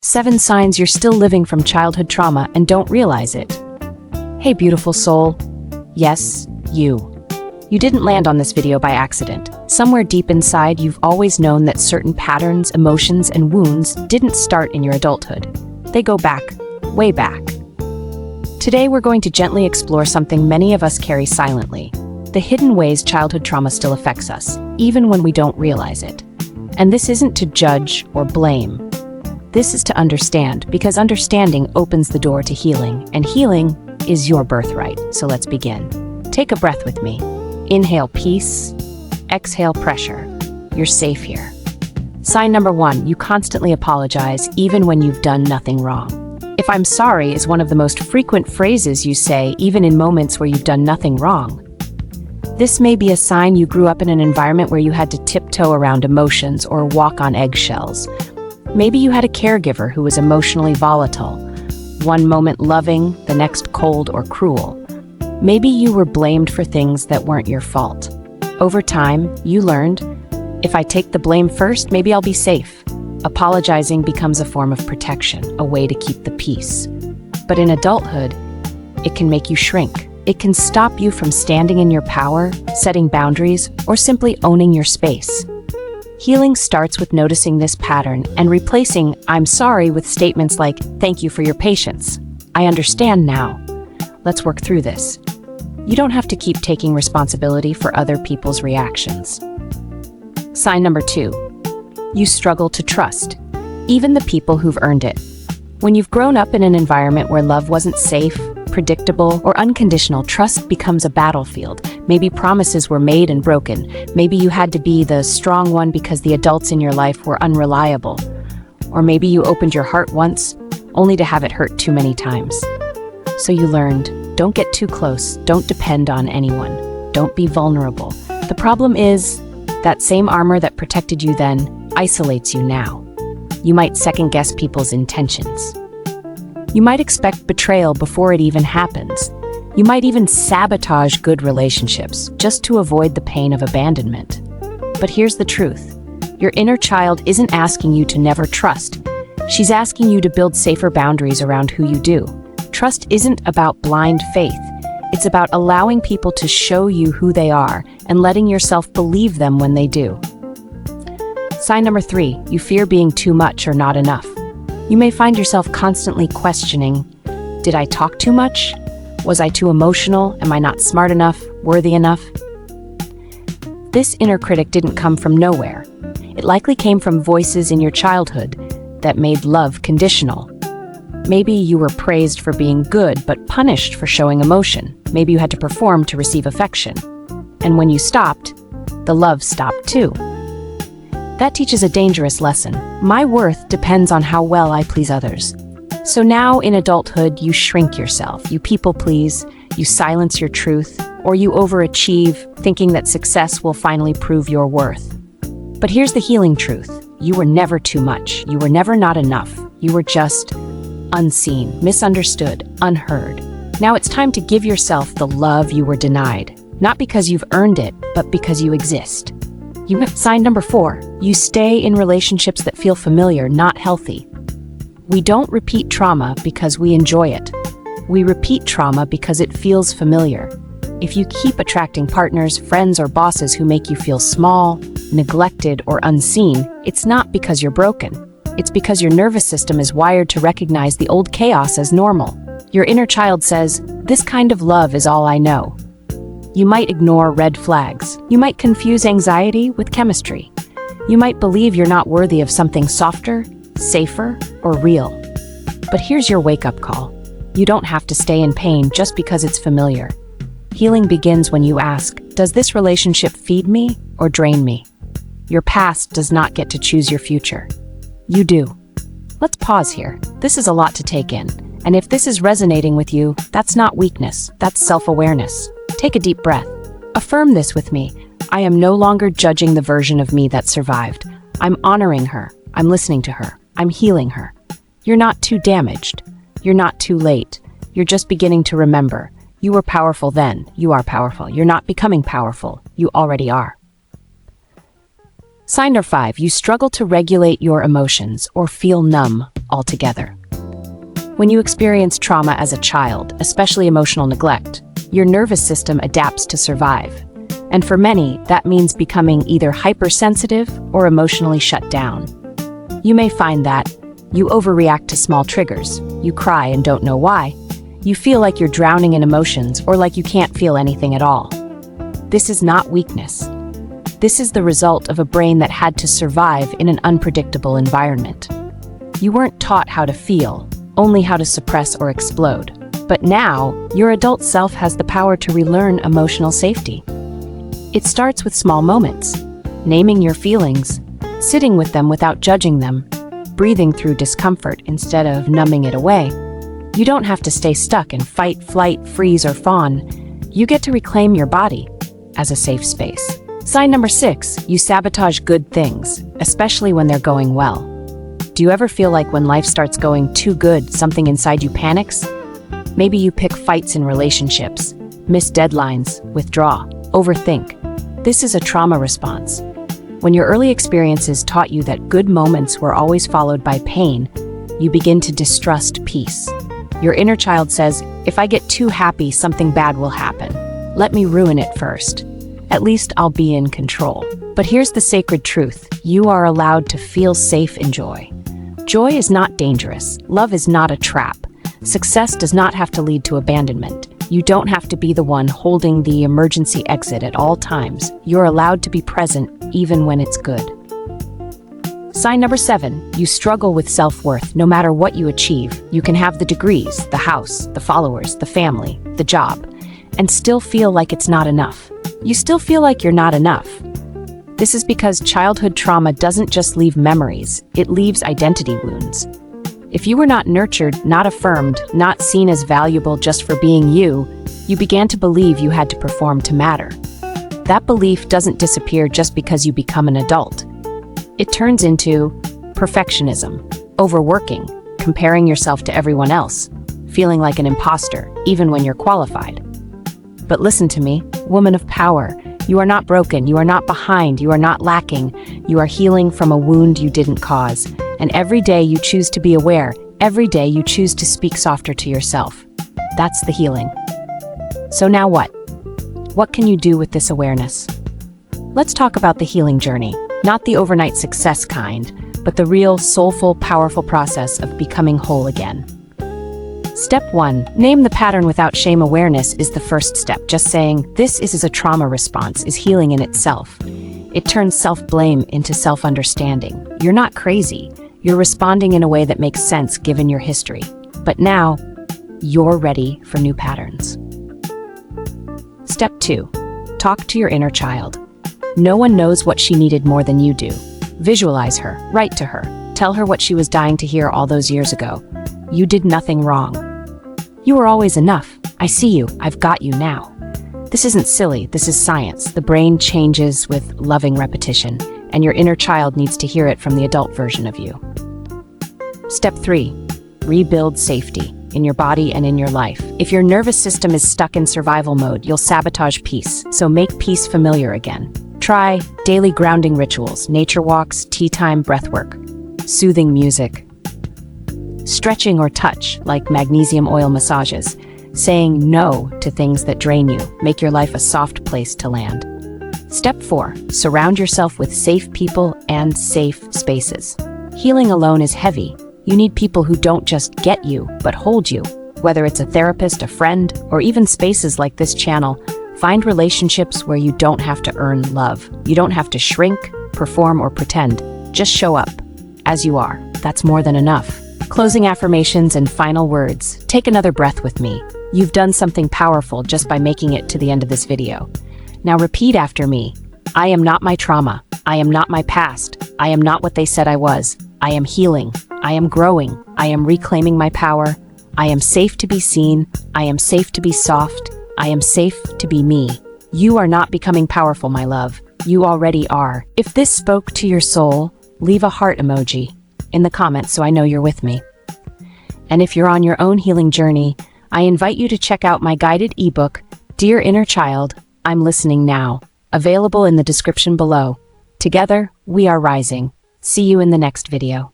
7 signs you're still living from childhood trauma and don't realize it. Hey beautiful soul. Yes, you. You didn't land on this video by accident. Somewhere deep inside, you've always known that certain patterns, emotions, and wounds didn't start in your adulthood. They go back, way back. Today we're going to gently explore something many of us carry silently. The hidden ways childhood trauma still affects us, even when we don't realize it. And this isn't to judge or blame. This is to understand, because understanding opens the door to healing, and healing is your birthright. So let's begin. Take a breath with me. Inhale peace, exhale pressure. You're safe here. Sign number 1, you constantly apologize even when you've done nothing wrong. If I'm sorry is one of the most frequent phrases you say even in moments where you've done nothing wrong. This may be a sign you grew up in an environment where you had to tiptoe around emotions or walk on eggshells. Maybe you had a caregiver who was emotionally volatile, one moment loving, the next cold or cruel. Maybe you were blamed for things that weren't your fault. Over time, you learned, if I take the blame first, maybe I'll be safe. Apologizing becomes a form of protection, a way to keep the peace. But in adulthood, it can make you shrink. It can stop you from standing in your power, setting boundaries, or simply owning your space. Healing starts with noticing this pattern and replacing "I'm sorry" with statements like "Thank you for your patience. I understand now. Let's work through this." You don't have to keep taking responsibility for other people's reactions. Sign number 2. You struggle to trust, even the people who've earned it. When you've grown up in an environment where love wasn't safe, predictable, or unconditional, trust becomes a battlefield. Maybe promises were made and broken. Maybe you had to be the strong one because the adults in your life were unreliable. Or maybe you opened your heart once, only to have it hurt too many times. So you learned, don't get too close, don't depend on anyone, don't be vulnerable. The problem is, that same armor that protected you then isolates you now. You might second-guess people's intentions. You might expect betrayal before it even happens. You might even sabotage good relationships just to avoid the pain of abandonment. But here's the truth. Your inner child isn't asking you to never trust. She's asking you to build safer boundaries around who you do. Trust isn't about blind faith. It's about allowing people to show you who they are and letting yourself believe them when they do. Sign number 3, you fear being too much or not enough. You may find yourself constantly questioning, did I talk too much? Was I too emotional? Am I not smart enough? Worthy enough? This inner critic didn't come from nowhere. It likely came from voices in your childhood that made love conditional. Maybe you were praised for being good, but punished for showing emotion. Maybe you had to perform to receive affection. And when you stopped, the love stopped too. That teaches a dangerous lesson. My worth depends on how well I please others. So now in adulthood, you shrink yourself, you people please, you silence your truth, or you overachieve, thinking that success will finally prove your worth. But here's the healing truth. You were never too much. You were never not enough. You were just unseen, misunderstood, unheard. Now it's time to give yourself the love you were denied, not because you've earned it, but because you exist. Sign number 4, you stay in relationships that feel familiar, not healthy. We don't repeat trauma because we enjoy it. We repeat trauma because it feels familiar. If you keep attracting partners, friends, or bosses who make you feel small, neglected, or unseen, it's not because you're broken. It's because your nervous system is wired to recognize the old chaos as normal. Your inner child says, this kind of love is all I know. You might ignore red flags. You might confuse anxiety with chemistry. You might believe you're not worthy of something softer, safer, or real. But here's your wake-up call. You don't have to stay in pain just because it's familiar. Healing begins when you ask, does this relationship feed me or drain me? Your past does not get to choose your future. You do. Let's pause here. This is a lot to take in. And if this is resonating with you, that's not weakness, that's self-awareness. Take a deep breath. Affirm this with me. I am no longer judging the version of me that survived. I'm honoring her. I'm listening to her. I'm healing her. You're not too damaged. You're not too late. You're just beginning to remember. You were powerful then. You are powerful. You're not becoming powerful. You already are. Sign number 5, you struggle to regulate your emotions or feel numb altogether. When you experience trauma as a child, especially emotional neglect, your nervous system adapts to survive. And for many, that means becoming either hypersensitive or emotionally shut down. You may find that you overreact to small triggers, you cry and don't know why, you feel like you're drowning in emotions or like you can't feel anything at all. This is not weakness. This is the result of a brain that had to survive in an unpredictable environment. You weren't taught how to feel, only how to suppress or explode. But now, your adult self has the power to relearn emotional safety. It starts with small moments, naming your feelings, sitting with them without judging them, breathing through discomfort instead of numbing it away. You don't have to stay stuck in fight, flight, freeze, or fawn. You get to reclaim your body as a safe space. Sign number 6, you sabotage good things, especially when they're going well. Do you ever feel like when life starts going too good, something inside you panics? Maybe you pick fights in relationships, miss deadlines, withdraw, overthink. This is a trauma response. When your early experiences taught you that good moments were always followed by pain, you begin to distrust peace. Your inner child says, if I get too happy, something bad will happen. Let me ruin it first. At least I'll be in control. But here's the sacred truth. You are allowed to feel safe in joy. Joy is not dangerous. Love is not a trap. Success does not have to lead to abandonment. You don't have to be the one holding the emergency exit at all times. You're allowed to be present even when it's good. Sign number 7, you struggle with self-worth. No matter what you achieve, you can have the degrees, the house, the followers, the family, the job, and still feel like it's not enough. You still feel like you're not enough. This is because childhood trauma doesn't just leave memories, it leaves identity wounds. If you were not nurtured, not affirmed, not seen as valuable just for being you, you began to believe you had to perform to matter. That belief doesn't disappear just because you become an adult. It turns into perfectionism, overworking, comparing yourself to everyone else, feeling like an imposter, even when you're qualified. But listen to me, woman of power. You are not broken, you are not behind, you are not lacking. You are healing from a wound you didn't cause. And every day you choose to be aware, every day you choose to speak softer to yourself. That's the healing. So now what? What can you do with this awareness? Let's talk about the healing journey, not the overnight success kind, but the real, soulful, powerful process of becoming whole again. Step 1, name the pattern without shame. Awareness is the first step. Just saying, this is a trauma response is healing in itself. It turns self-blame into self-understanding. You're not crazy. You're responding in a way that makes sense given your history. But now, you're ready for new patterns. Step 2, talk to your inner child. No one knows what she needed more than you do. Visualize her, write to her, tell her what she was dying to hear all those years ago. You did nothing wrong. You were always enough. I see you. I've got you now. This isn't silly. This is science. The brain changes with loving repetition, and your inner child needs to hear it from the adult version of you. Step 3, rebuild safety in your body and in your life. If your nervous system is stuck in survival mode, you'll sabotage peace. So make peace familiar again. Try daily grounding rituals, nature walks, tea time, breathwork, soothing music, stretching or touch, like magnesium oil massages, saying no to things that drain you. Make your life a soft place to land. Step 4, surround yourself with safe people and safe spaces. Healing alone is heavy. You need people who don't just get you, but hold you. Whether it's a therapist, a friend, or even spaces like this channel, find relationships where you don't have to earn love. You don't have to shrink, perform, or pretend. Just show up as you are. That's more than enough. Closing affirmations and final words. Take another breath with me. You've done something powerful just by making it to the end of this video. Now repeat after me. I am not my trauma. I am not my past. I am not what they said I was. I am healing. I am growing. I am reclaiming my power. I am safe to be seen. I am safe to be soft. I am safe to be me. You are not becoming powerful, my love. You already are. If this spoke to your soul, leave a heart emoji in the comments so I know you're with me. And if you're on your own healing journey, I invite you to check out my guided ebook, Dear Inner Child, I'm Listening Now, available in the description below. Together, we are rising. See you in the next video.